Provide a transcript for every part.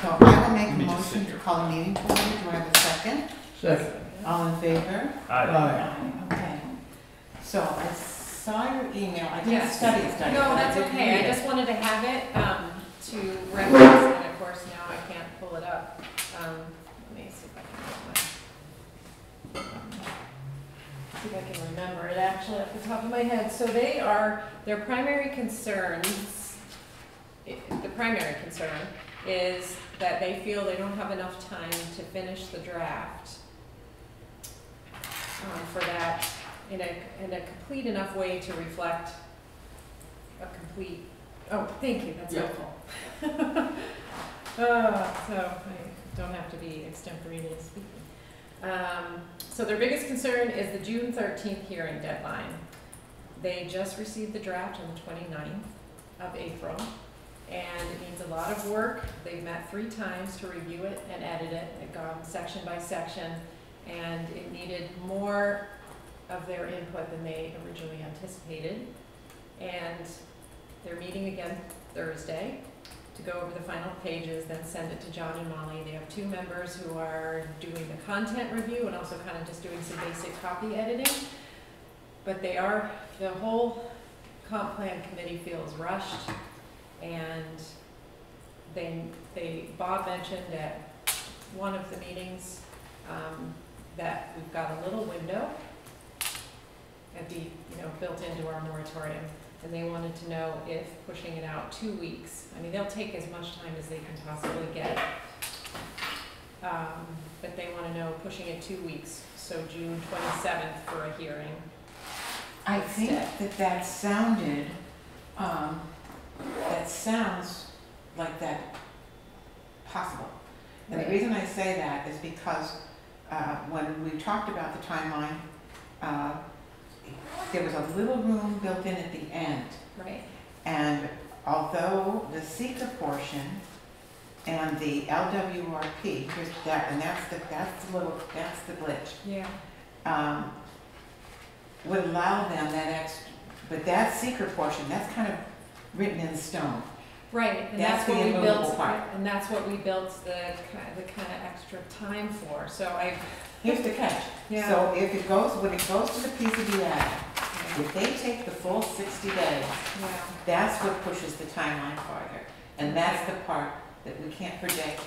So I will make a motion to call a meeting to order. Do I have a second? Second. All in favor? Aye. Okay. So I saw your email. I didn't Yes. study. No, but I that's did okay. read I it. just wanted to have it to reference, and of course now I can't pull it up. Let me see if I can see if I can remember it actually off the top of my head. So their primary concerns, the primary concern is that they feel they don't have enough time to finish the draft for that in a complete enough way to reflect a complete, oh, thank you, that's helpful. So I don't have to be extemporaneous speaking. So their biggest concern is the June 13th hearing deadline. They just received the draft on the 29th of April, and it needs a lot of work. They've met 3 times to review it and edit it. They've gone section by section, and it needed more of their input than they originally anticipated. And they're meeting again Thursday to go over the final pages, then send it to John and Molly. They have 2 members who are doing the content review and also kind of just doing some basic copy editing. But the whole comp plan committee feels rushed, and Bob mentioned at one of the meetings that we've got a little window at the, built into our moratorium. And they wanted to know if pushing it out 2 weeks, I mean, they'll take as much time as they can possibly get. But they want to know pushing it 2 weeks, so June 27th for a hearing. I think that sounded, that sounds like that possible. And Right. the reason I say that is because when we talked about the timeline, there was a little room built in at the end. Right. And although the seeker portion and the LWRP, here's that, and that's the glitch. Yeah. Would allow them but that seeker portion, that's kind of written in stone. Right, and That's that's what the we immovable built, part. and that's what we built the kind of extra time for. So Here's the catch. Yeah. So when it goes to the PCBA, if they take the full 60 days, yeah. that's what pushes the timeline farther. And that's the part that we can't predict,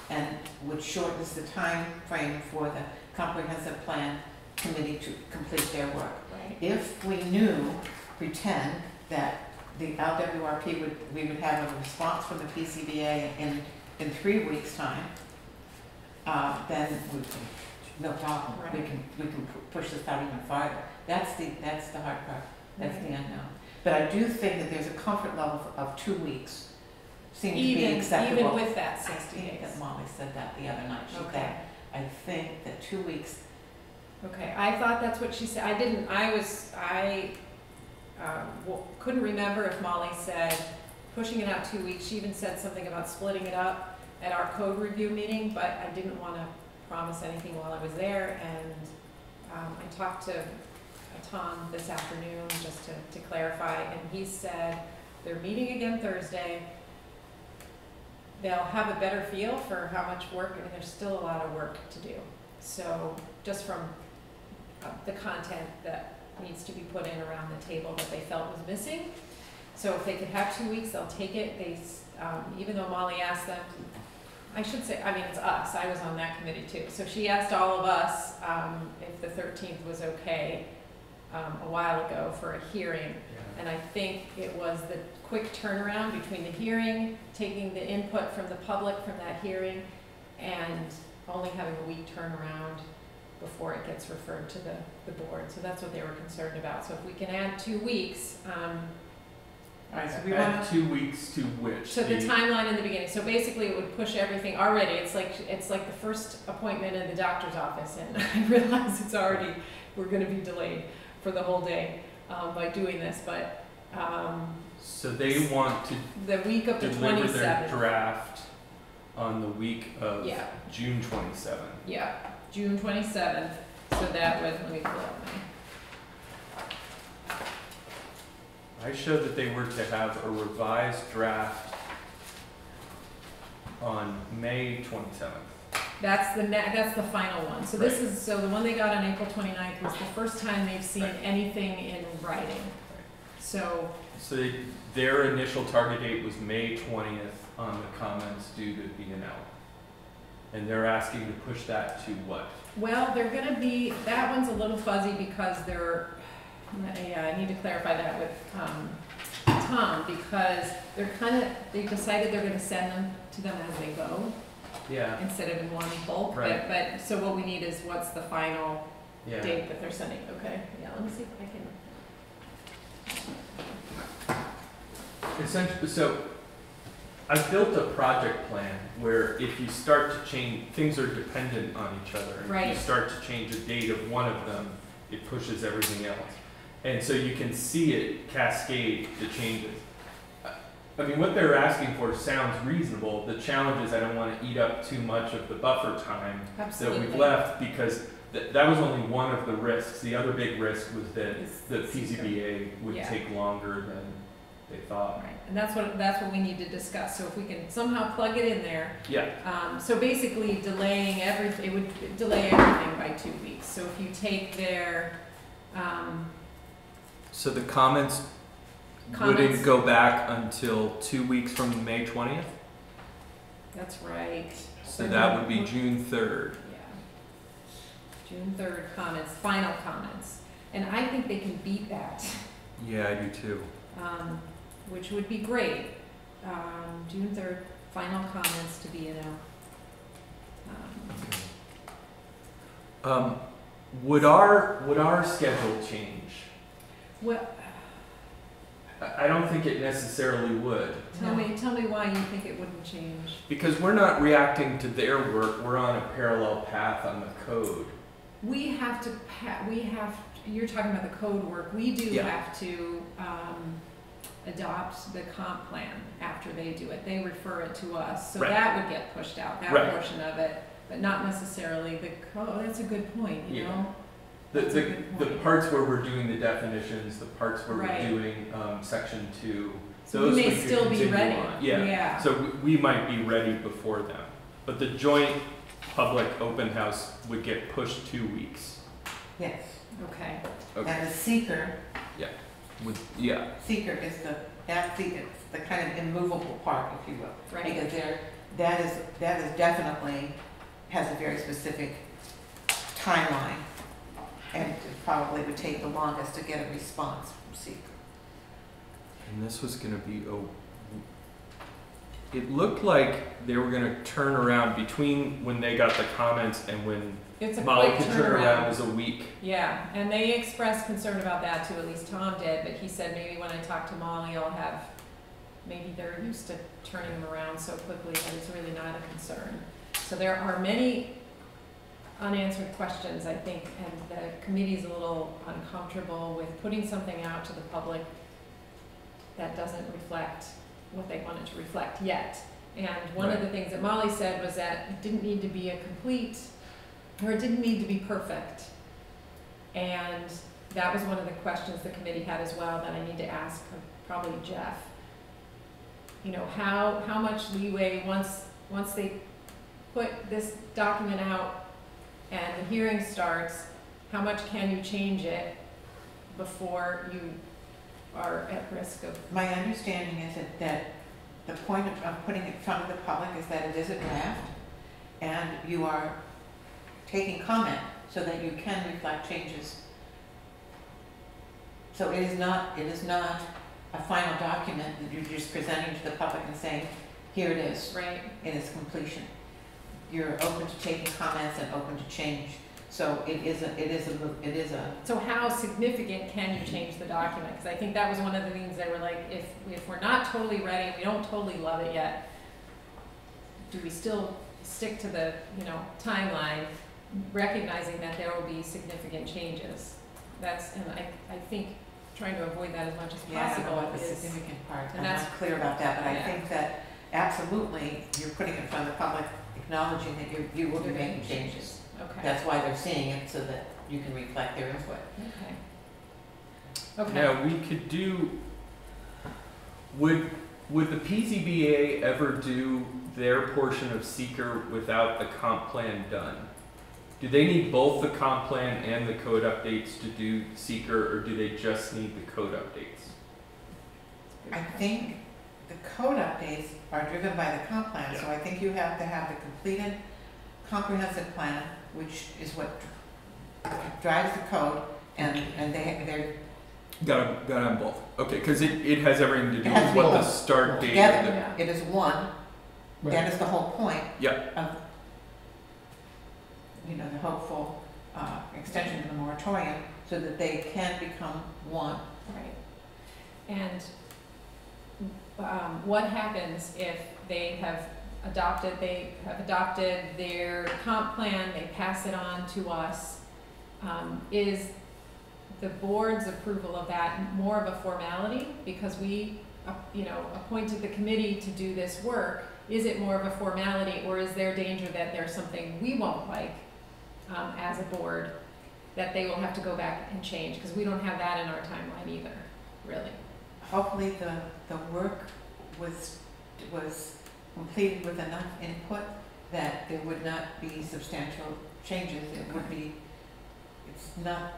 and which shortens the time frame for the comprehensive plan committee to complete their work. Right. If we pretend that the LWRP we would have a response from the PCBA in 3 weeks' time, then we can, no problem. Right. We can push this out even farther. That's the hard part. That's Right. the unknown. But I do think that there's a comfort level of 2 weeks seems to be acceptable. Even with that I 60 think days. that Molly said that the other night. She Okay. said, I think that 2 weeks. Okay, I thought that's what she said. I couldn't remember if Molly said pushing it out 2 weeks. She even said something about splitting it up at our code review meeting, but I didn't want to promise anything while I was there. And I talked to Tom this afternoon just to clarify, and he said they're meeting again Thursday. They'll have a better feel for how much work, I mean, there's still a lot of work to do. So just from the content that needs to be put in around the table that they felt was missing. So if they could have 2 weeks, they'll take it. Even though Molly asked them, I should say, I mean, it's us, I was on that committee too. So she asked all of us if the 13th was okay a while ago for a hearing. Yeah. And I think it was the quick turnaround between the hearing, taking the input from the public from that hearing, and only having a week turnaround before it gets referred to the board. So that's what they were concerned about. So if we can add 2 weeks, All right, so we Add want 2 weeks to which? so the timeline in the beginning. So basically it would push everything already. It's like the first appointment in the doctor's office, and I realize we're gonna be delayed for the whole day by doing this, but So they want to the week of the deliver their 27th. draft on the week of Yeah. June 27th. Yeah, June 27th. So that would, let me pull up my. I showed that they were to have a revised draft on May 27th. That's the final one. So this is, so the one they got on April 29th was the first time they've seen Right. anything in writing. So, So their initial target date was May 20th on the comments due to B&L. And they're asking to push that to what? well, they're gonna be, that one's a little fuzzy because yeah, I need to clarify that with, Tom, because they've decided they're gonna send them to them as they go, Yeah, instead of in one bulk. Right. But, so what we need is what's the final yeah. date that they're sending, okay? Yeah, let me see if I can. Essentially, so I've built a project plan where if you start to change, things are dependent on each other. And Right. if you start to change a date of one of them, it pushes everything else. And so you can see it cascade the changes. I mean, what they're asking for sounds reasonable. The challenge is I don't want to eat up too much of the buffer time that Absolutely. we've left because that was only one of the risks. The other big risk was that Is the Caesar. PZBA would Yeah. take longer than they thought. Right, and that's what we need to discuss, so if we can somehow plug it in there. Yeah. So basically delaying it would delay everything by 2 weeks, so if you take their, So the comments Comments. wouldn't go back until 2 weeks from May 20th? that's right. So that would be June 3rd. Yeah. June 3rd comments, final comments, and I think they can beat that, Yeah, I do too. which would be great. June 3rd, final comments to be, Would our schedule change? well, I don't think it necessarily would. tell me why you think it wouldn't change. Because we're not reacting to their work, we're on a parallel path on the code. We have to, you're talking about the code work, we do Yeah. have to, adopt the comp plan after they do it. They refer it to us, so Right. that would get pushed out, that Right. portion of it, but not necessarily the code. That's a good point, you Yeah. know? The, That's a the, good the point. parts where we're doing the definitions, the parts where Right. we're doing, section 2, So those we may could still be continue ready, on. Yeah. yeah. So we might be ready before them. But the joint public open house would get pushed 2 weeks. Yes, Okay, and the seeker Yeah. is that's the kind of immovable part, if you will. right, Because that is definitely, has a very specific timeline. And it probably would take the longest to get a response from seeker. And this was gonna be, it looked like they were gonna turn around between when they got the comments and when it's a Molly quick could turn around turnaround. was a week. Yeah, and they expressed concern about that too, at least Tom did, but he said maybe when I talk to Molly, maybe they're used to turning them around so quickly that it's really not a concern. So there are many unanswered questions, I think, and the committee's a little uncomfortable with putting something out to the public that doesn't reflect what they want it to reflect yet. And one of the things that Molly said was that it didn't need to be a complete, or it didn't need to be perfect. And that was one of the questions the committee had as well that I need to ask probably Jeff. You know, how much leeway, once they put this document out and the hearing starts, how much can you change it before you are at risk of? My understanding is that the point of putting it in front of the public is that it is a draft, and you are taking comment so that you can reflect changes. So it is not a final document that you're just presenting to the public and saying, here it is, Right. in its completion. You're open to taking comments and open to change. So it is a, So how significant can you change the document? Because I think that was one of the things they were like, if we're not totally ready, we don't totally love it yet, do we still stick to the, timeline, recognizing that there will be significant changes? And I think trying to avoid that as much as yeah, I don't know possible what the is, significant part, and I'm that's- not clear about that, but I yeah. think that absolutely, you're putting it in front of the public, acknowledging that you will be You're making making changes. okay, That's why they're seeing it, so that you can reflect their input. okay. Okay, Now, we could do, would Would the PZBA ever do their portion of seeker without the comp plan done? Do they need both the comp plan and the code updates to do seeker, or do they just need the code updates? I think the code updates are driven by the comp plan, so I think you have to have the completed comprehensive plan, which is what drives the code, and they're Gotta have both. Okay, because it has everything to do It has with to be what the both. start date together. of the. Yeah. It is one, that is the whole point. Yep. Of, the hopeful extension of the moratorium, so that they can become one. Right. And what happens if they have adopted their comp plan, they pass it on to us? Is the board's approval of that more of a formality because we, appointed the committee to do this work? Is it more of a formality, or is there danger that there's something we won't like as a board that they will have to go back and change? Because we don't have that in our timeline either, really. Hopefully the work was completed with enough input that there would not be substantial changes. It would be, it's not,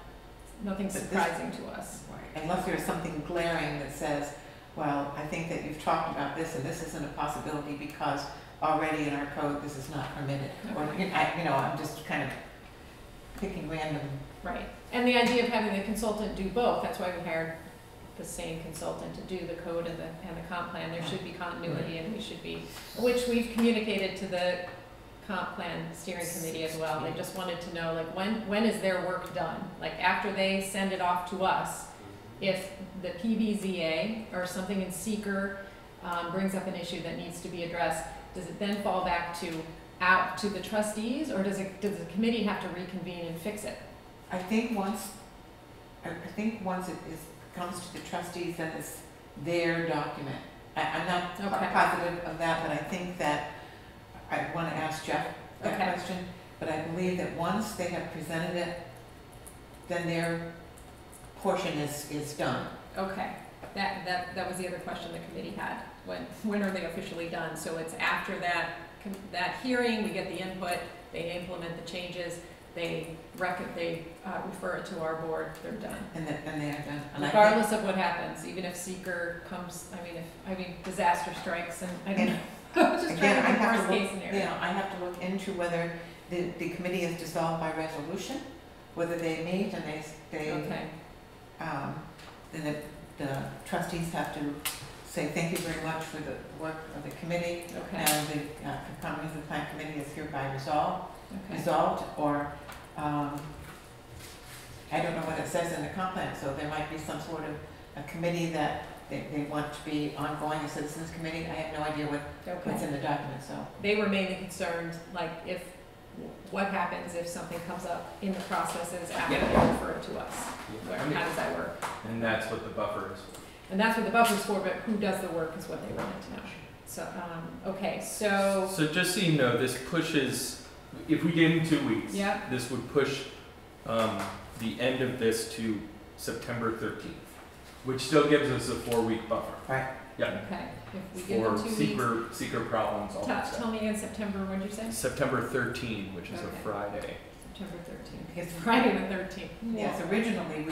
Nothing But this- surprising to us. unless there's something glaring that says, well, I think that you've talked about this and this isn't a possibility because already in our code this is not permitted. Or, Okay. I'm just kind of picking random. Right. And the idea of having the consultant do both, that's why we hired the same consultant to do the code and the comp plan. There should be continuity and we should be, which we've communicated to the comp plan steering committee as well. They just wanted to know, like, when is their work done? Like, after they send it off to us, if the PBZA or something in seeker brings up an issue that needs to be addressed, does it then fall back to the trustees, or does the committee have to reconvene and fix it? I think once it comes to the trustees, then it's their document. I'm not Okay. positive of that, but I think that, I want to ask Jeff that Okay. question, but I believe that once they have presented it, then their portion is done. Okay, that was the other question the committee had. When are they officially done? So it's after that hearing, we get the input, they implement the changes, they refer it to our board, they're done. And they are done. And I think- Regardless of what happens, even if seeker comes, disaster strikes and, I don't know. Just trying Again, I to think have worst to case look, scenario. I have to look into whether the committee is dissolved by resolution, whether they meet and they, Okay, then the trustees have to say thank you very much for the work of the committee, okay, and the comprehensive plan committee is hereby okay. resolved, or, I don't know what it says in the comp plan, so there might be some sort of a committee that they want to be ongoing, a citizens committee. I have no idea what's Okay. in the document, so. They were mainly concerned, like, what happens if something comes up in the processes after they refer it to us? How does that work? And that's what the buffer is for. And that's what the buffer's for, but who does the work is what they wanted to know. So, okay, so, So just so you know, this pushes, if we gave them 2 weeks, yeah, this would push the end of this to September 13th, which still gives us a 4-week buffer. Right. Yeah. okay. If we give For them 2 weeks. seeker problems, all that Tell stuff. me again, September, what'd you say? September 13, which is Okay. a Friday. September 13th. Because Friday the 13th. Yes, originally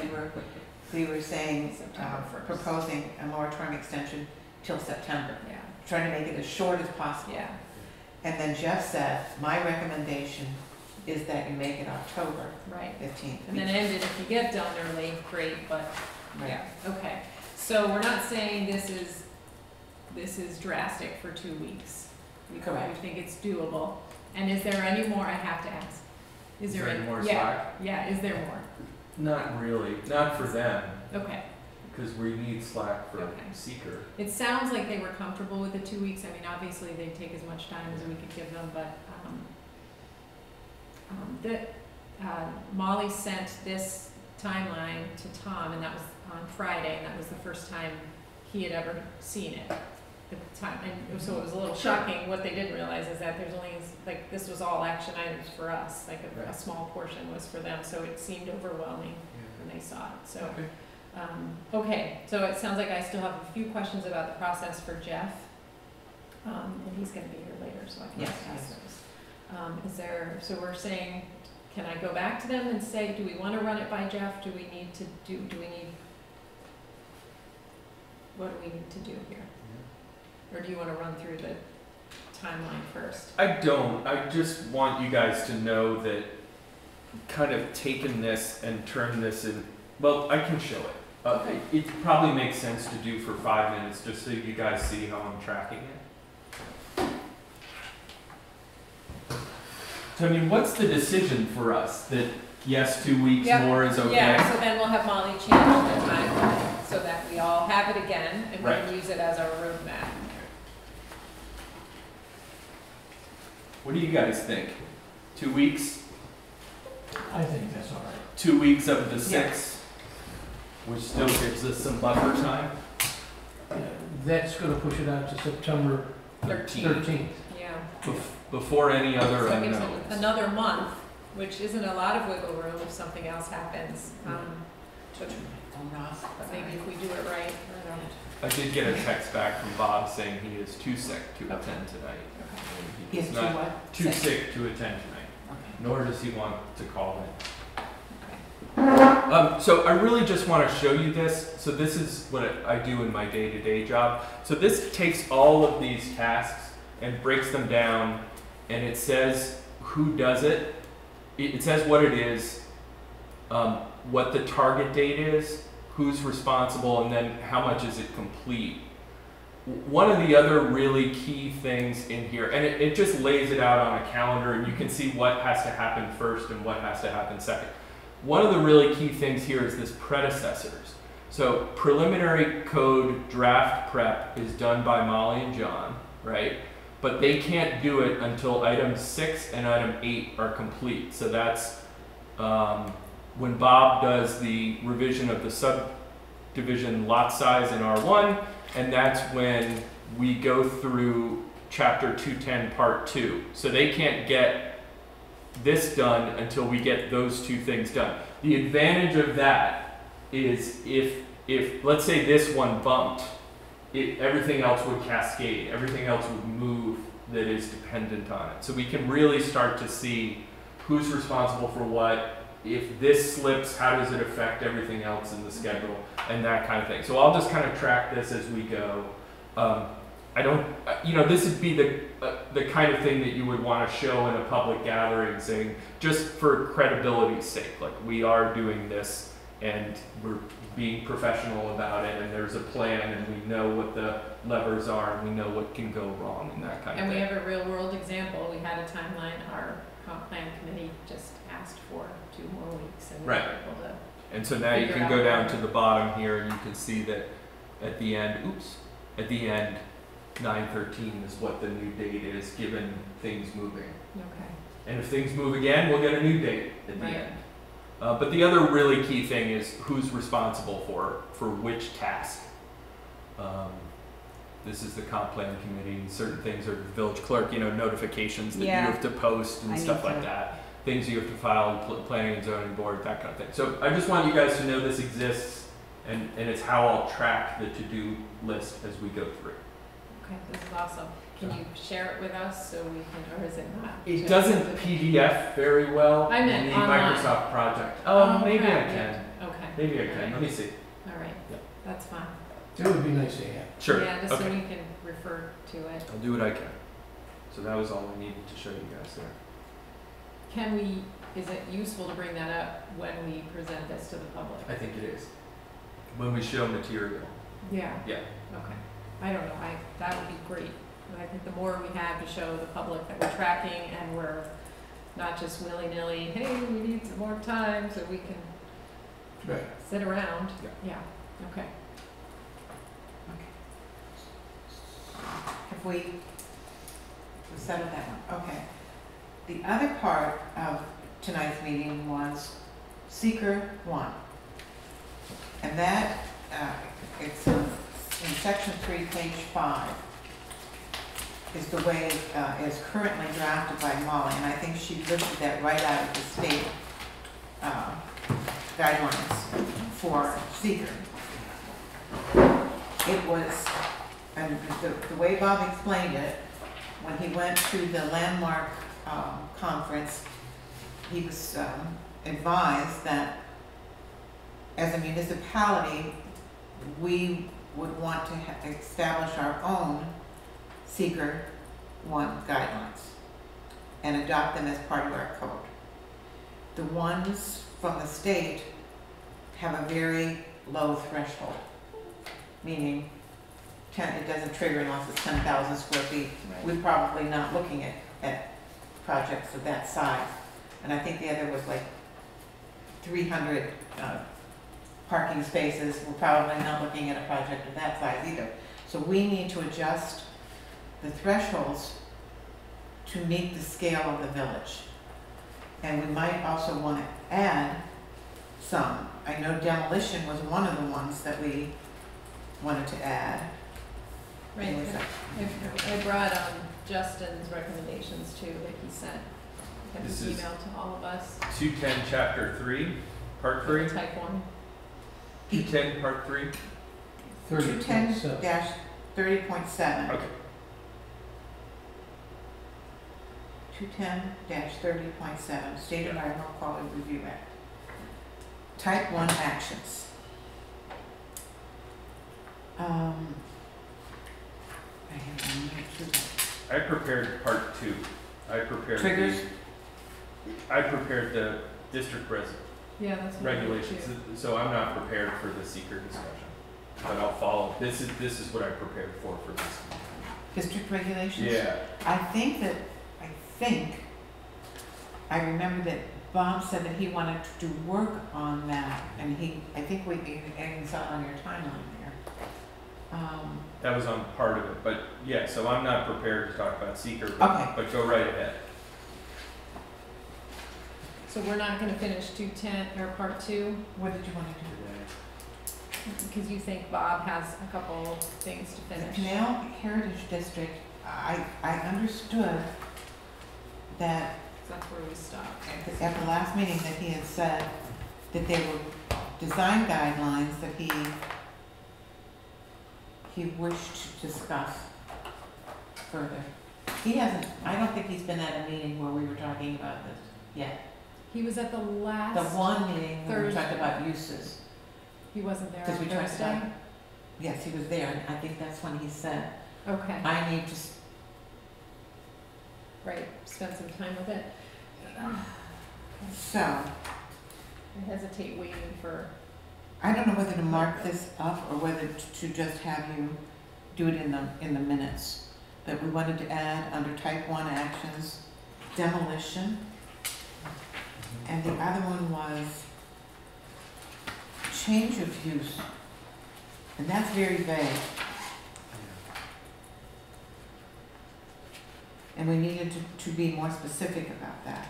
we were saying, September 1st. proposing a moratorium extension till September, Yeah, trying to make it as short as possible. yeah, And then Jeff said, my recommendation is that you make it October right. 15th. And then end it if you get done early, great, but, Right. yeah, okay. So we're not saying this is drastic for 2 weeks. We Correct. think it's doable. And is there any more, I have to ask? Is there any more yeah, slack? Yeah, is there more? Not really, not for them, Okay. because we need slack for Okay. seeker. It sounds like they were comfortable with the 2 weeks. I mean, obviously, they take as much time as we could give them, but, Molly sent this timeline to Tom, and that was on Friday, and that was the first time he had ever seen it. The time, and so it was a little shocking. What they didn't realize is that there's only, like, this was all action items for us, like a Right. small portion was for them, so it seemed overwhelming when they saw it, so. Okay. Okay, so it sounds like I still have a few questions about the process for Jeff. And he's gonna be here later, so I can Yes, ask yes. those. Is there, so we're saying, can I go back to them and say, do we wanna run it by Jeff? Do we need, what do we need to do here? Or do you wanna run through the timeline first? I don't. I just want you guys to know that kind of taken this and turned this in. Well, I can show it. Okay. It probably makes sense to do for 5 minutes just so you guys see how I'm tracking it. So I mean, what's the decision for us? That yes, 2 weeks Yep. more is okay? Yeah, so then we'll have Molly change the timeline so that we all have it again and we Right. can use it as our roadmap. What do you guys think? 2 weeks? I think that's all right. 2 weeks of the Yeah. 6, which still gives us some buffer time. Yeah, that's gonna push it out to September 13th. Yeah. Before any other So it gives it unknowns. another month, which isn't a lot of wiggle room if something else happens. But maybe if we do it right, I don't know. I did get a text back from Bob saying he is too sick to attend tonight. Okay. And He is does too not- what? Too sick to attend tonight, Okay. nor does he want to call in. Okay. So I really just want to show you this. So this is what I do in my day-to-day job. So this takes all of these tasks and breaks them down, and it says who does it. It says what it is, what the target date is, who's responsible, and then how much is it complete. One of the other really key things in here, and it just lays it out on a calendar, and you can see what has to happen first and what has to happen second. One of the really key things here is this predecessors. So preliminary code draft prep is done by Molly and John, right? But they can't do it until item 6 and item 8 are complete. So that's when Bob does the revision of the subdivision lot size in R1, and that's when we go through chapter 210 part 2. So they can't get this done until we get those two things done. The advantage of that is if let's say this one bumped, everything else would cascade, everything else would move that is dependent on it. So we can really start to see who's responsible for what. If this slips, how does it affect everything else in the schedule and that kind of thing. So I'll just kind of track this as we go. I don't, this would be the kind of thing that you would want to show in a public gathering, saying just for credibility's sake, like we are doing this and we're being professional about it, and there's a plan, and we know what the levers are, and we know what can go wrong, and that kind And of we thing. have a real world example. We had a timeline, our comp plan committee just asked for 2 more weeks and we were Right. able to. And so now you Figure can out go down more. to the bottom here, and you can see that at the end, 9/13 is what the new date is, given things moving. Okay. And if things move again, we'll get a new date at the Right. end. But the other really key thing is who's responsible for which task. This is the comp plan committee. Certain things are the village clerk, notifications that Yeah. you have to post and I stuff need like to- that. Things you have to file, planning and zoning board, that kind of thing. So I just want you guys to know this exists, and it's how I'll track the to-do list as we go through. Okay, this is awesome. Can you share it with us so we can, or is it not? It doesn't PDF very well I in meant the online. Microsoft project. Oh, Maybe I okay. can. Okay. Maybe I can. Alright. Let me see. All right, Yep. that's fine. That would be nice to have. Sure. Yeah, just so Okay. we can refer to it. I'll do what I can. So that was all I needed to show you guys there. Can we, is it useful to bring that up when we present this to the public? I think it is. When we show material. Yeah. Yeah. Okay. I don't know, that would be great. I think the more we have to show the public that we're tracking and we're not just willy-nilly, hey, we need some more time so we can Right. sit around. Yeah. Yeah, okay. Have we settled that one? Okay. The other part of tonight's meeting was seeker 1. And that, it's in section 3, page 5, is the way it's currently drafted by Molly, and I think she lifted that right out of the state guidelines for seeker. it was, and the way Bob explained it, when he went to the landmark conference, he was advised that as a municipality, we would want to establish our own seeker one guidelines and adopt them as part of our code. The ones from the state have a very low threshold, meaning it doesn't trigger unless it's 10,000 square feet. Right. We're probably not looking at projects of that size. And I think the other was like 300 parking spaces. We're probably not looking at a project of that size either. So we need to adjust the thresholds to meet the scale of the village. And we might also want to add some. I know demolition was one of the ones that we wanted to add. Right, It was I brought Justin's recommendations too, that he sent, This his is- email to all of us. 210, chapter 3, part 3. Type 1. 210, part 3. 30.7. 210-30.7. Okay. 210-30.7, State Environmental Quality Review Act. Type 1 actions. I have one here too. I prepared part 2. I prepared Triggers? I prepared the district Yeah, that's what I did regulations, too. so I'm not prepared for the seeker discussion. But I'll follow. This is what I prepared for this. District regulations? Yeah. I think I remember that Bob said that he wanted to work on that, and I think we even saw it on your timeline there. That was on part of it, but yeah, so I'm not prepared to talk about seeker, Okay. but go right ahead. So we're not gonna finish 210, or part 2, What did you want to do? because you think Bob has a couple things to The finish. Canal Heritage District, I understood that That's where we stopped. at the last meeting that he had said that there were design guidelines that he wished to discuss further. I don't think he's been at a meeting where we were talking about this yet. He was at the last. The one meeting where we talked Thursday. about uses. He wasn't there Because on we talked Thursday? about- Yes, he was there, and I think that's when he said, Okay, I need to, right, spend some time with it. so, I hesitate waiting for, I don't know whether to mark this up or whether to just have you do it in the minutes. That we wanted to add under type 1 actions, demolition. And the other one was change of use. And that's very vague. And we needed to be more specific about that.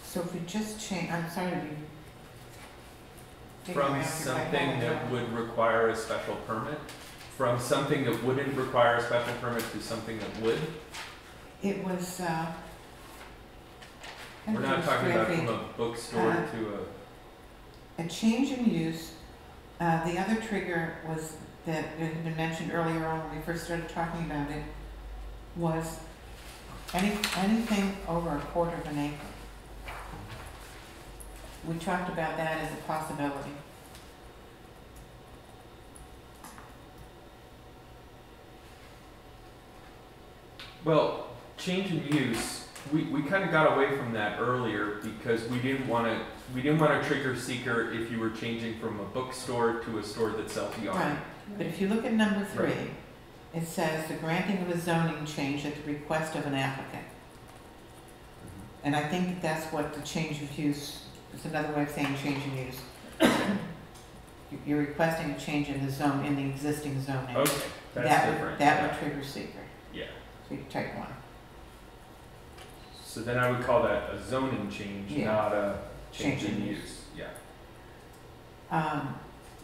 So if we just change, I'm sorry to be. digging From around here, but I something haven't that done- would require a special permit, from something that wouldn't require a special permit to something that would. It was, We're not talking about from a bookstore Uh, to a change in use. The other trigger was that it had been mentioned earlier on when we first started talking about it, was anything over a quarter of an acre. We talked about that as a possibility. Well, change in use, we kind of got away from that earlier because we didn't want to trigger seeker if you were changing from a bookstore to a store that sells yarn. Right, but if you look at number 3, Right. it says the granting of a zoning change at the request of an applicant. And I think that's what the change of use, it's another way of saying change in use. You're requesting a change in the zone, in the existing zoning. Okay, that's That would- different. That yeah. would trigger seeker, Yeah. so you type 1. So then I would call that a zoning change, Yeah. not a change Change in in use. use. Yeah.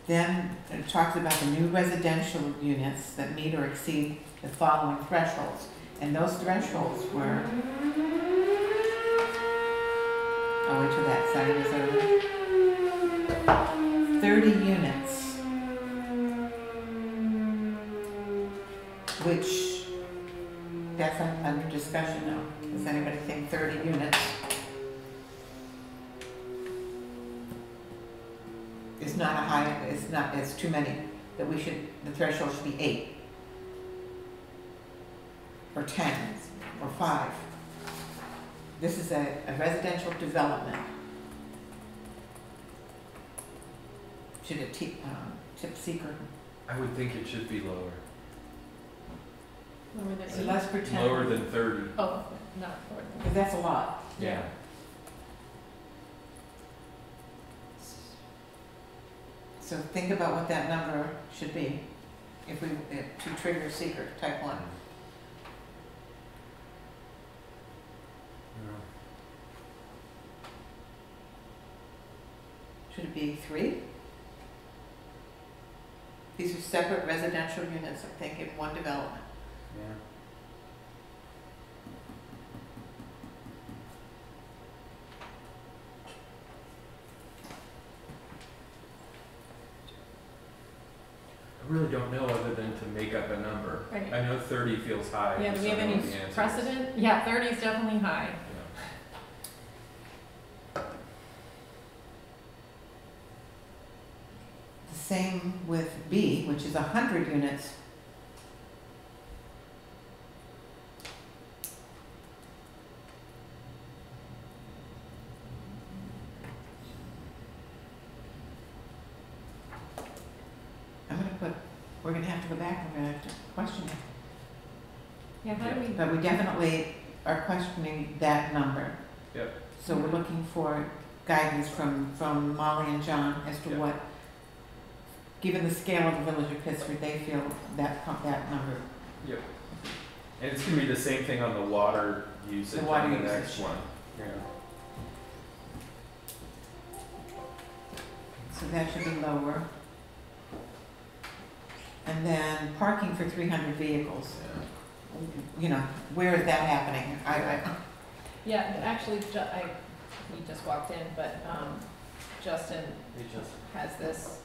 Then it talks about the new residential units that meet or exceed the following thresholds. And those thresholds were, wait till that sign is over. 30 units which, that's under discussion now. Does anybody think 30 units is not a high, it's too many, that the threshold should be 8? Or 10, or 5? This is a residential development. Should it tip seeker? I would think it should be lower. Lower than So eight. let's pretend. Lower than 30. Oh, not lower than. Because that's a lot. Yeah. So think about what that number should be if to trigger seeker type 1. Should it be 3? These are separate residential units, I think, in one development. Yeah. I really don't know other than to make up a number. Right. I know 30 feels high. Yeah, do we so have I know any what the answer is. precedent? Yeah, 30 is definitely high. Yeah. The same with B, which is 100 units. We're gonna have to go back, we're gonna have to question it. Yeah, how do we, But we definitely are questioning that number. Yep. So we're looking for guidance from Molly and John as to Yep. what, given the scale of the Village of Pittsford, they feel that number. Yep. And it's gonna be the same thing on the water usage The water on the usage. next one. Yeah. So that should be lower. And then parking for 300 vehicles. You know, where is that happening? yeah, actually, he just walked in, but, Justin They just. has this,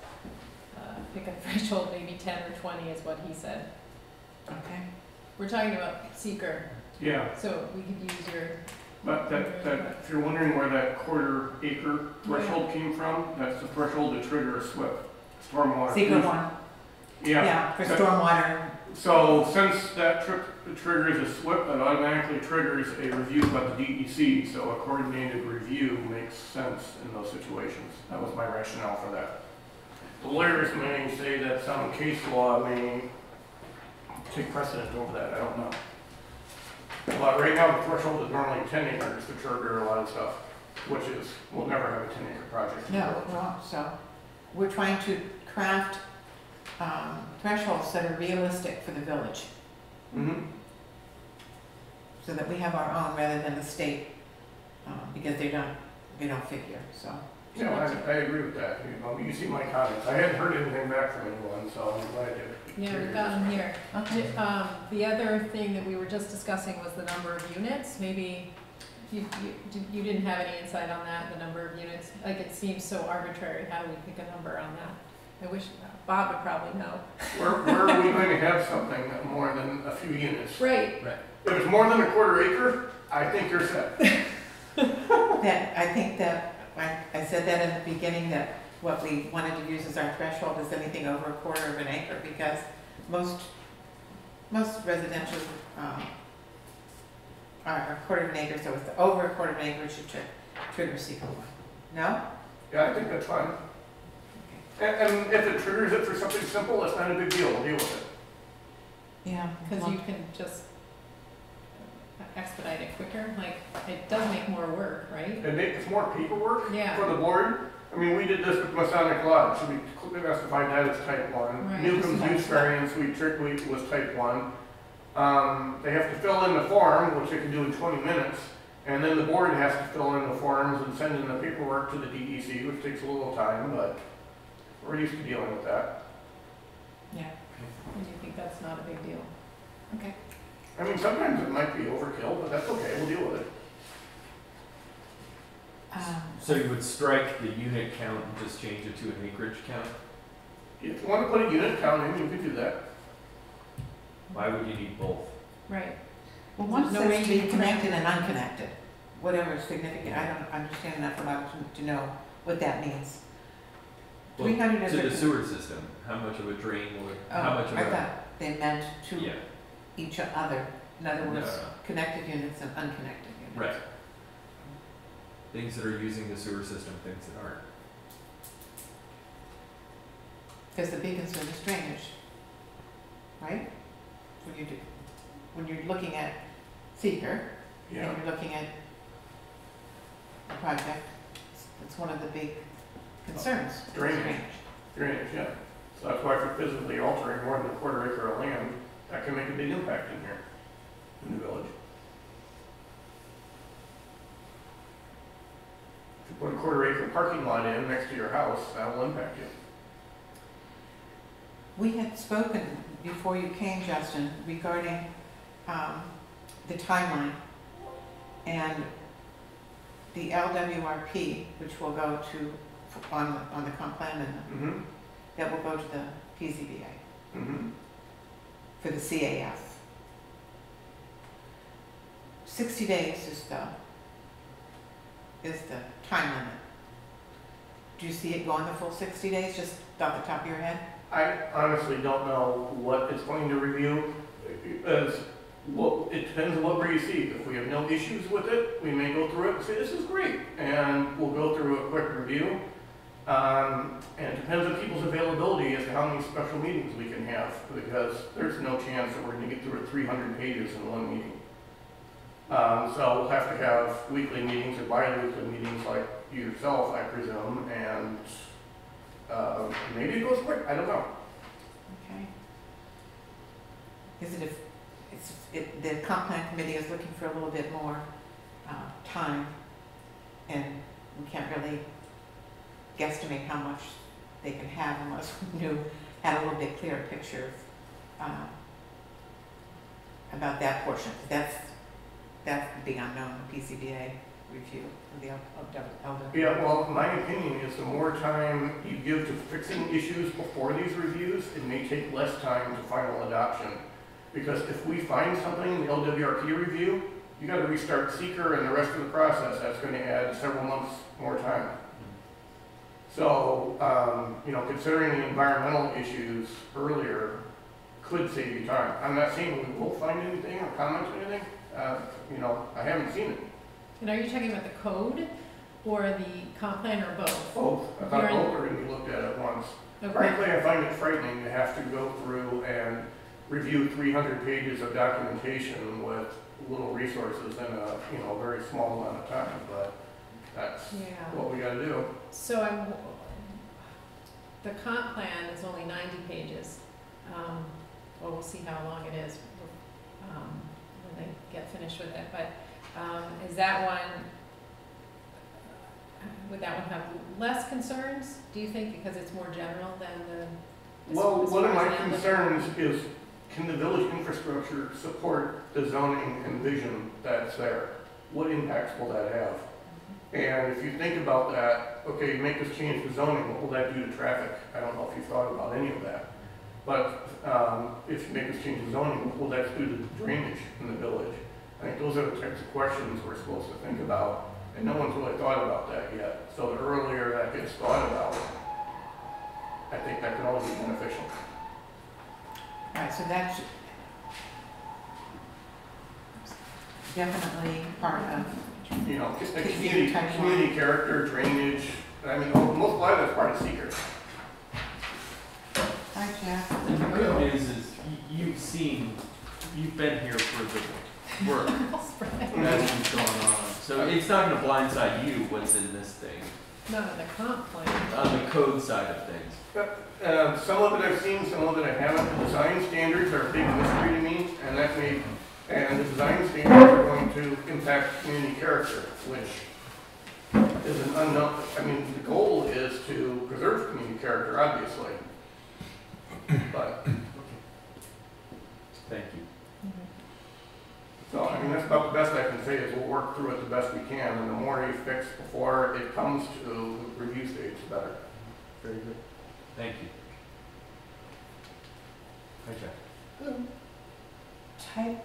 pickup threshold, maybe 10 or 20 is what he said. Okay. We're talking about seeker, Yeah, so we could use your, but if you're wondering where that quarter acre threshold came from, that's the threshold to trigger a SWIP, stormwater. Secret one, Yeah, yeah, for stormwater. so since that triggers a SWIP, that automatically triggers a review by the DEC, so a coordinated review makes sense in those situations. That was my rationale for that. The lawyers may say that some case law may take precedent over that, I don't know. But right now, the threshold is normally 10 acres to trigger a lot of stuff, which is, we'll never have a 10-acre project. No, well, so we're trying to craft thresholds that are realistic for the village, Mm-hmm. so that we have our own rather than the state, because they don't figure, so. Yeah, I agree with that. You see my comments. I hadn't heard anything back from anyone, so I'm glad to. yeah, we've got them here. Okay. The other thing that we were just discussing was the number of units, maybe you didn't have any insight on that, the number of units? Like, it seems so arbitrary, how do we pick a number on that? I wish, Bob would probably know. Where are we going to have something that more than a few units? Right, If it's more than a quarter acre, I think you're set. That, I think that, I said that in the beginning, that what we wanted to use as our threshold is anything over a quarter of an acre, because most residential, are a quarter of an acre, so it's over a quarter of an acre, it should trigger secret one. No? Yeah, I think that's fine. And if it triggers it for something simple, it's not a big deal. We'll deal with it. Yeah. because you can just expedite it quicker, like, it does make more work, right? It's more paperwork Yeah. for the board. I mean, we did this with Masonic Lodge, so we classified that as type 1. Right. Newcomb's use variance, we was type 1. They have to fill in the form, which they can do in 20 minutes, and then the board has to fill in the forms and send in the paperwork to the DEC, which takes a little time, but we're used to dealing with that. Yeah. And you think that's not a big deal? Okay. I mean, sometimes it might be overkill, but that's okay, we'll deal with it. So you would strike the unit count and just change it to an acreage count? If you want to put a unit count in, you could do that. Why would you need both? Right. Well, one No way says you be can connected and unconnected, whatever is significant, I don't understand enough about it to know what that means. Well, 300 is to the a- sewer system, how much of a drain would, how much of I a, thought they meant to yeah, each other, in other no, words, no, connected units and unconnected units. right. Things that are using the sewer system, things that aren't. Because the big concern is drainage, right? When you're looking at seeker, Yeah. and you're looking at a project, it's one of the big concerns. is Drainage. Drainage, yeah. So that's why if you're physically altering more than a quarter acre of land, that can make a big impact in here, in the village. If you put a quarter acre parking lot in next to your house, that will impact you. We had spoken before you came, Justin, regarding the timeline and the LWRP, which will go to, on the comp plan amendment, Mm-hmm, that will go to the PZBA mm-hmm. for the CAF. 60 days is the time limit. Do you see it going the full 60 days, just off the top of your head? I honestly don't know what it's going to review, well, it depends on what we receive. If we have no issues with it, we may go through it and say, this is great, and we'll go through a quick review. And it depends on people's availability as to how many special meetings we can have, because there's no chance that we're gonna get through 300 pages in one meeting. So we'll have to have weekly meetings or bi-weekly meetings like yourself, I presume, and maybe it goes quick, I don't know. Okay. Is it if, the comp plan committee is looking for a little bit more time, and we can't really guesstimate how much they can have unless we had a little bit clearer picture about that portion. That's the big unknown, the PCBA review of the LW. Yeah, well, my opinion is the more time you give to fixing issues before these reviews, it may take less time to final adoption. Because if we find something in the LWRP review, you gotta restart seeker and the rest of the process. That's gonna add several months more time. So, considering the environmental issues earlier could save you time. I'm not saying we will find anything or comment on anything. I haven't seen it. And are you talking about the code or the comp plan or both? Both. I thought You're in- both are gonna be looked at at once. Okay. Frankly, I find it frightening to have to go through and review 300 pages of documentation with little resources in a very small amount of time, but that's Yeah. what we gotta do. So the comp plan is only 90 pages. Well, we'll see how long it is when they get finished with it. But is that one, would that one have less concerns, do you think, because it's more general than the? Well, as one of far my as land concerns is, can the village infrastructure support the zoning and vision that's there? What impacts will that have? And if you think about that, okay, you make this change to zoning, what will that do to traffic? I don't know if you've thought about any of that. But if you make this change to zoning, what will that do to drainage in the village? I think those are the types of questions we're supposed to think about, and no one's really thought about that yet. So the earlier that gets thought about, I think that can only be beneficial. All right, so that's definitely part of, Just Could be community, timeline. community character, drainage, a lot of that's part of seeker. hi Jeff. And the good news is you've been here for the work that's been going on. So it's not gonna blindside you what's in this thing, Not on the comp plan. on the code side of things. Some of it I've seen, some of it I haven't. The design standards are a big mystery to me, and the design standards are going to impact community character, which is an unknown. I mean, the goal is to preserve community character, obviously. But, Thank you. so, that's about the best I can say is we'll work through it the best we can, and the more you fix before it comes to review stage, the better. Very good. Thank you. Hi, Jeff. type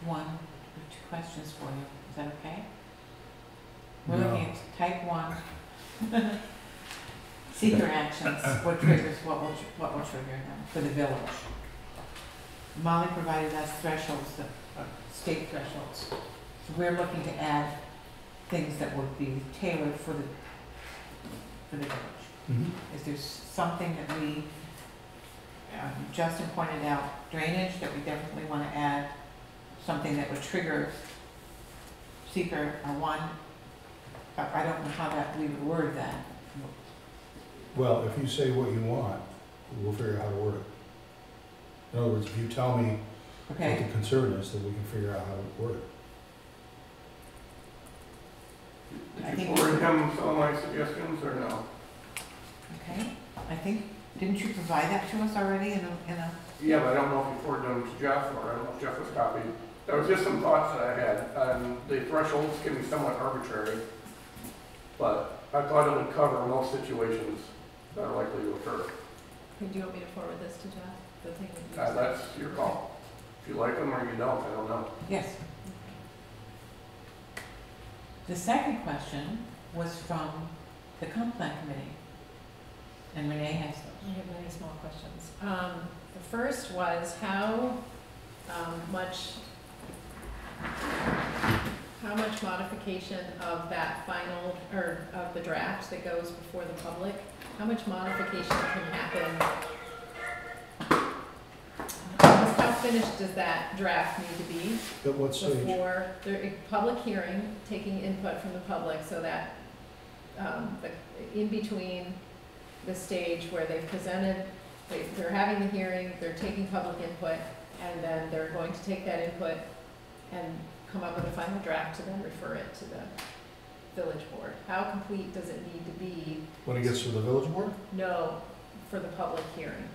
1, I have 2 questions for you. Is that okay? We're No. looking at type 1. Seeker actions, what triggers, what will trigger them for the village. Molly provided us thresholds, state thresholds. So we're looking to add things that would be tailored for the village. Mhm. Is there something that we, Justin pointed out drainage, that we definitely want to add something that would trigger seeker 1? I don't know how that, we would word that. Well, if you say what you want, we'll figure out how to word it. In other words, if you tell me what Okay, the concern is, then we can figure out how to word it. I Did you think- forward him some of my suggestions or no? okay. I think, didn't you provide that to us already in a, Yeah, but I don't know if you forwarded them to Jeff, or I don't know if Jeff was copied. There was just some thoughts that I had. The thresholds can be somewhat arbitrary, but I thought it would cover most situations that are likely to occur. Do you want me to forward this to Jeff? The thing that you said? That's your call. If you like them or you don't, I don't know. yes. The second question was from the comp plan committee. And Renee has those. I have many small questions. The first was how much modification of that final, or of the draft that goes before the public, how much modification can happen? How finished does that draft need to be At what stage? before the public hearing, taking input from the public, so that in between the stage where they've presented, they're having the hearing, they're taking public input, and then they're going to take that input and come up with a final draft to then refer it to the village board. How complete does it need to be? When it gets to the village board? No, for the public hearing.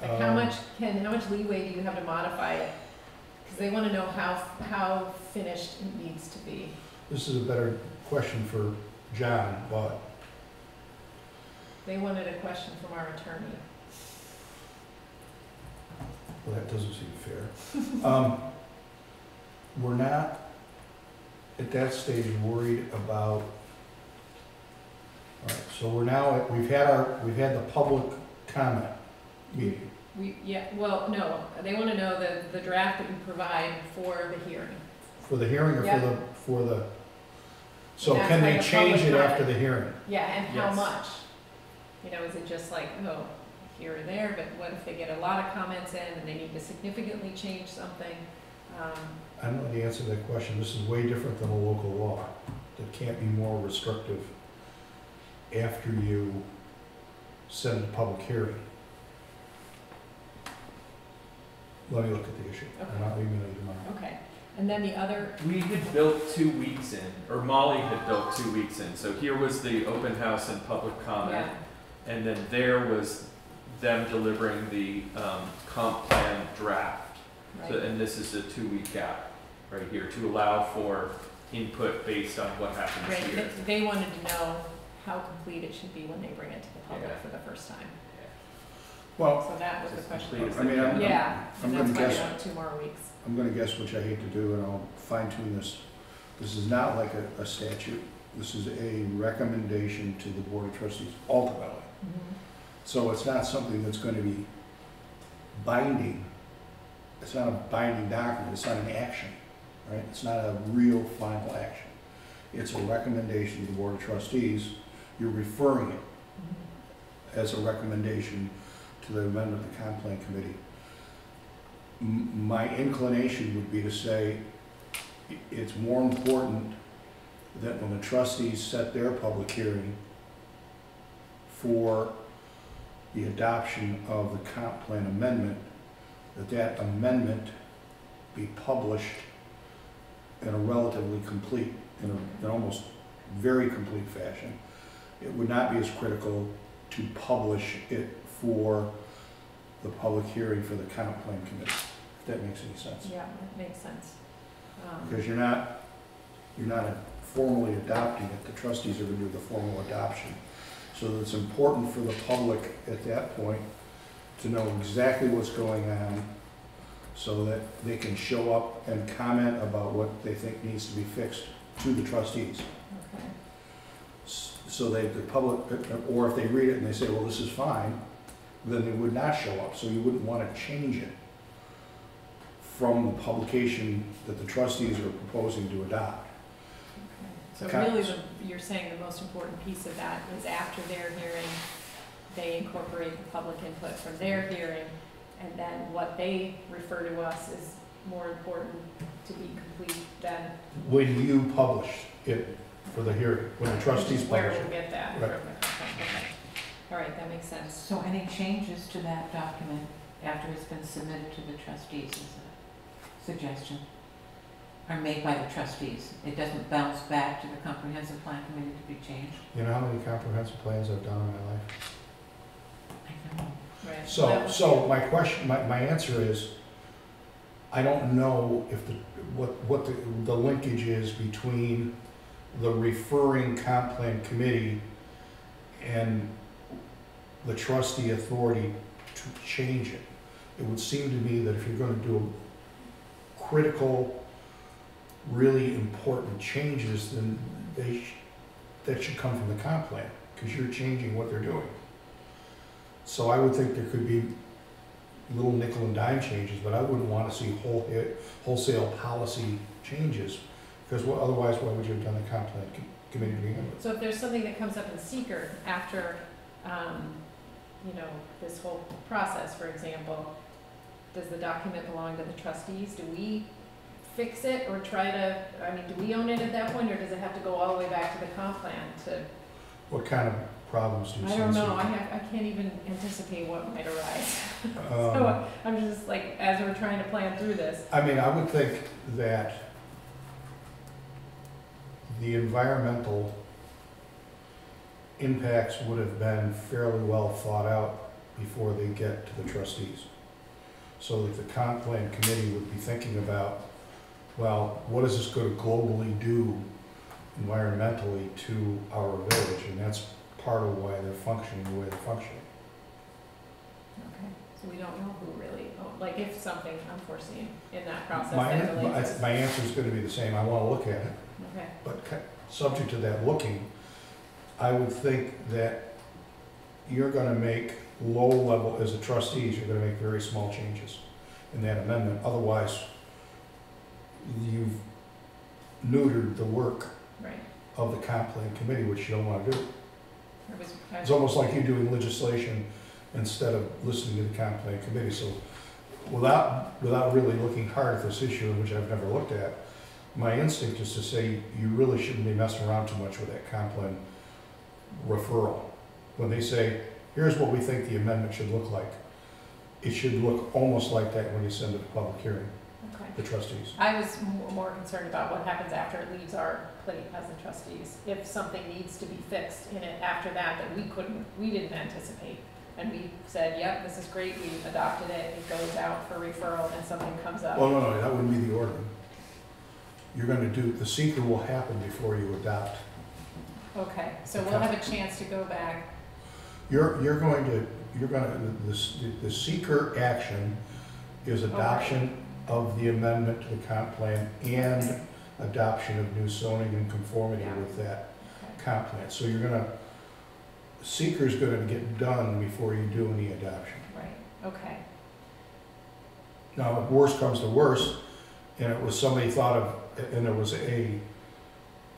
Like how much leeway do you have to modify it? Because they want to know how finished it needs to be. This is a better question for John, but They wanted a question from our attorney. well, that doesn't seem fair. We're not, at that stage, worried about, all right, so we're now, we've had the public comment meeting. No, they want to know the draft that we provide for the hearing. For the hearing or Yeah. for the, so That's can like they a change public it comment. after the hearing? Yeah, and how Yes. much? You know, is it just like, oh, here or there, but what if they get a lot of comments in and they need to significantly change something? I don't know the answer to that question. This is way different than a local law that can't be more restrictive after you send a public hearing. Let me look at the issue, and I'll email you tomorrow. Okay, and then the other, We had built 2 weeks in, or Molly had built 2 weeks in. So here was the open house and public comment, yeah, and then there was them delivering the comp plan draft. So, right, and this is a 2-week gap right here to allow for input based on what happens right, here. they wanted to know how complete it should be when they bring it to the public Yeah. for the first time. Well, So that was the Just question. complete as I mean, I'm- Yeah, I'm and that's gonna why we guess- want 2 more weeks. I'm gonna guess, which I hate to do, and I'll fine tune this. This is not like a statute. This is a recommendation to the Board of Trustees ultimately. Mhm. So it's not something that's going to be binding. It's not a binding document, it's not an action, right? It's not a real final action. It's a recommendation to the Board of Trustees. You're referring it Mhm. as a recommendation to the amendment of the comp plan committee. My inclination would be to say it's more important that when the trustees set their public hearing for the adoption of the comp plan amendment, that amendment be published in a relatively complete, in an almost very complete fashion. It would not be as critical to publish it for the public hearing for the comp plan committee, if that makes any sense. Yeah, that makes sense. Because you're not formally adopting it, the trustees are going to do the formal adoption. So it's important for the public at that point to know exactly what's going on, so that they can show up and comment about what they think needs to be fixed to the trustees. Okay. So they, the public, or if they read it and they say, well, this is fine, then they would not show up, so you wouldn't want to change it from the publication that the trustees are proposing to adopt. So Okay. really, you're saying the most important piece of that is after their hearing, they incorporate the public input from their hearing, and then what they refer to us is more important to be complete than. When you publish it for the hearing, when the trustees Where publish we'll it. get that. Right. Okay. All right, that makes sense. So any changes to that document after it's been submitted to the trustees is a suggestion, are made by the trustees. It doesn't bounce back to the comprehensive plan committee to be changed. You know how many comprehensive plans I've done in my life? I know. Right. So my question, my answer is, I don't know if what the linkage is between the referring comp plan committee and the trustee authority to change it. It would seem to me that if you're gonna do critical, really important changes, then that should come from the comp plan, because you're changing what they're doing. So I would think there could be little nickel and dime changes, but I wouldn't want to see wholesale policy changes, because otherwise, why would you have done the comp plan committee to begin with? So if there's something that comes up in seeker after, this whole process, for example, does the document belong to the trustees? Do we fix it or do we own it at that point, or does it have to go all the way back to the comp plan to? What kind of problems do you see? I don't know, I can't even anticipate what might arise. So I'm just like, as we're trying to plan through this. I mean, I would think that the environmental impacts would have been fairly well thought out before they get to the trustees. So that the comp plan committee would be thinking about, well, what is this going to globally do environmentally to our village? And that's part of why they're functioning the way they're functioning. Okay, so we don't know who really, like if something unforeseen in that process that delays us. My answer is going to be the same. I want to look at it. Okay, But subject to that looking, I would think that you're gonna make low level, as a trustees, you're gonna make very small changes in that amendment. Otherwise, you've neutered the work right. of the comp plan committee, which you don't wanna do. I It's almost like you're doing legislation instead of listening to the comp plan committee. So without really looking hard at this issue, which I've never looked at, my instinct is to say you really shouldn't be messing around too much with that comp plan referral. When they say, here's what we think the amendment should look like, it should look almost like that when you send it to public hearing, Okay. the trustees. I was more concerned about what happens after it leaves our plate as the trustees. If something needs to be fixed in it after that we didn't anticipate. And we said, yep, this is great, we adopted it, it goes out for referral, and something comes up. Well, no, that wouldn't be the order. You're gonna do, the seeker will happen before you adopt. Okay, so we'll have a chance to go back. The seeker action is adoption of the amendment to the comp plan and adoption of new zoning in conformity Yeah. with that Okay. comp plan. So seeker's gonna get done before you do any adoption. Right, okay. Now, if worse comes to worse, and it was somebody thought of, and there was an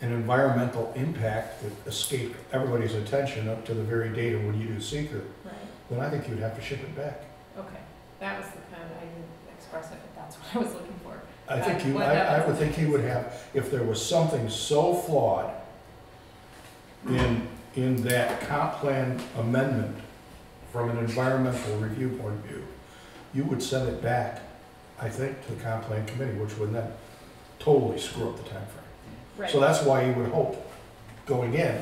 environmental impact that escaped everybody's attention up to the very date of when you do seeker, Right, then I think you'd have to ship it back. okay. That was the kind I didn't express it, but that's what I was looking for. I think What I happens would think you would have, if there was something so flawed in that comp plan amendment from an environmental review point of view, you would send it back, I think, to the comp plan committee, which would then totally screw up the timeframe. Right. So that's why you would hope, going in,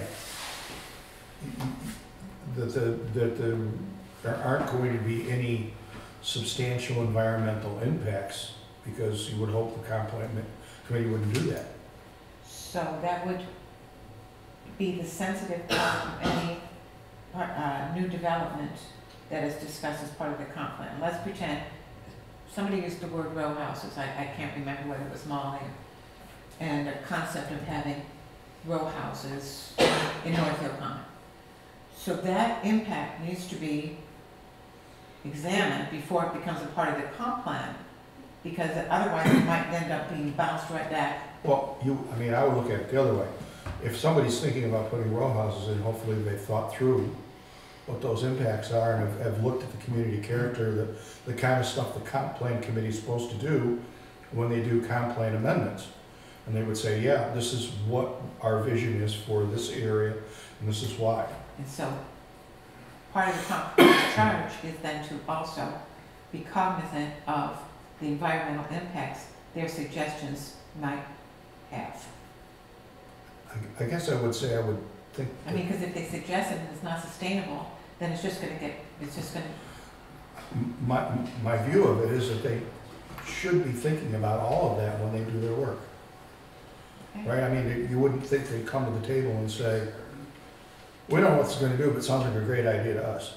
that there aren't going to be any substantial environmental impacts, because you would hope the comp plan committee wouldn't do that. So that would be the sensitive part of any new development that is discussed as part of the comp plan. Let's pretend somebody used the word row houses, I can't remember whether it was Molly, and the concept of having row houses in Northfield Common. So that impact needs to be examined before it becomes a part of the comp plan, because otherwise it might end up being bounced right back. Well, I mean, I would look at it the other way. If somebody's thinking about putting row houses in, hopefully they've thought through what those impacts are and have looked at the community character, the kind of stuff the comp plan committee is supposed to do when they do comp plan amendments. And they would say, yeah, this is what our vision is for this area, and this is why. And so, part of the comp plan charge is then to also be cognizant of the environmental impacts their suggestions might have. I guess I would say I would think. I mean, because if they suggest it and it's not sustainable, then it's just gonna get, it's just gonna, My view of it is that they should be thinking about all of that when they do their work. okay. Right? I mean, you wouldn't think they'd come to the table and say, we don't know what it's gonna do, but it sounds like a great idea to us.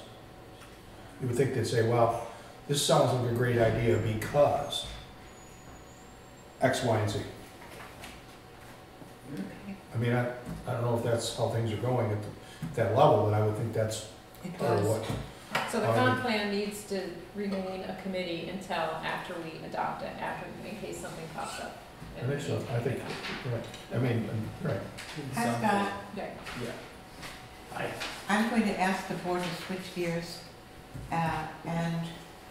You would think they'd say, well, this sounds like a great idea because X, Y, and Z. Okay. I mean, I don't know if that's how things are going at that level, but I would think that's It part of does. what. So the comp plan needs to remain a committee until after we adopt it, in case something pops up. I think so, I think, right, I mean, right. Hi, Scott. Okay. Yeah. I'm going to ask the board to switch gears, and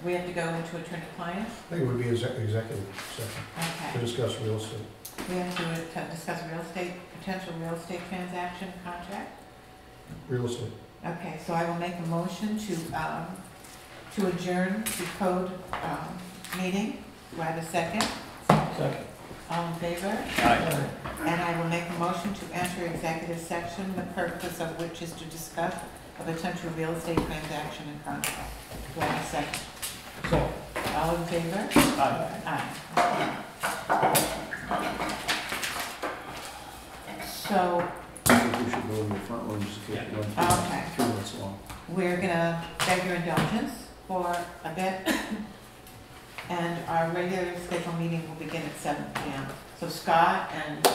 we have to go into attorney-client. I think it would be executive session to Okay. discuss real estate. We have to discuss real estate, potential real estate transaction contract. Real estate. Okay, so I will make a motion to adjourn the code, meeting. Do I have a second? Second. All in favor? Aye. And I will make a motion to enter executive section, the purpose of which is to discuss a potential real estate transaction and contract. Do I have a second? So. All in favor? Aye. Aye. So, I think we should go in the front room just to get one okay, 2 minutes long. we're gonna beg your indulgence for a bit. And our regular scheduled meeting will begin at 7 p.m. So Scott and